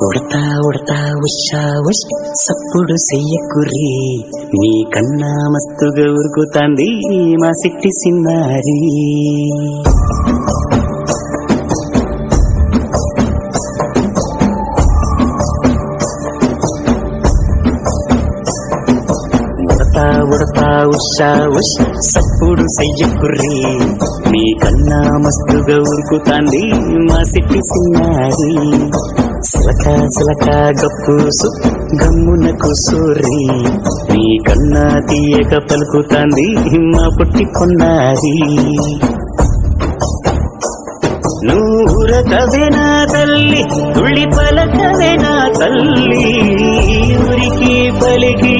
ఉడతా ఉడతా ఉషా ఉష్ సప్పుడు చెయ్యకుర్రి, నీ కన్నా మస్తుగా ఉరుకుతాంది మా సిట్టి సిన్నారి. ఉడతా ఉడతా ఉషా ఉష్ సప్పుడు చెయ్యకుర్రి, నీ కన్నా మస్తుగా ఉరుకుతాంది మా సిట్టి సిన్నారి. సిలక సిలక గప్పుసు గమ్మున కూసూరి, నీ కన్నా తీయక పలుకుతాంది మా పుట్టి కొన్నారి. నూరకవేనా తల్లి తుళ్ళి పలకవేనా తల్లి, ఊరికి పలికి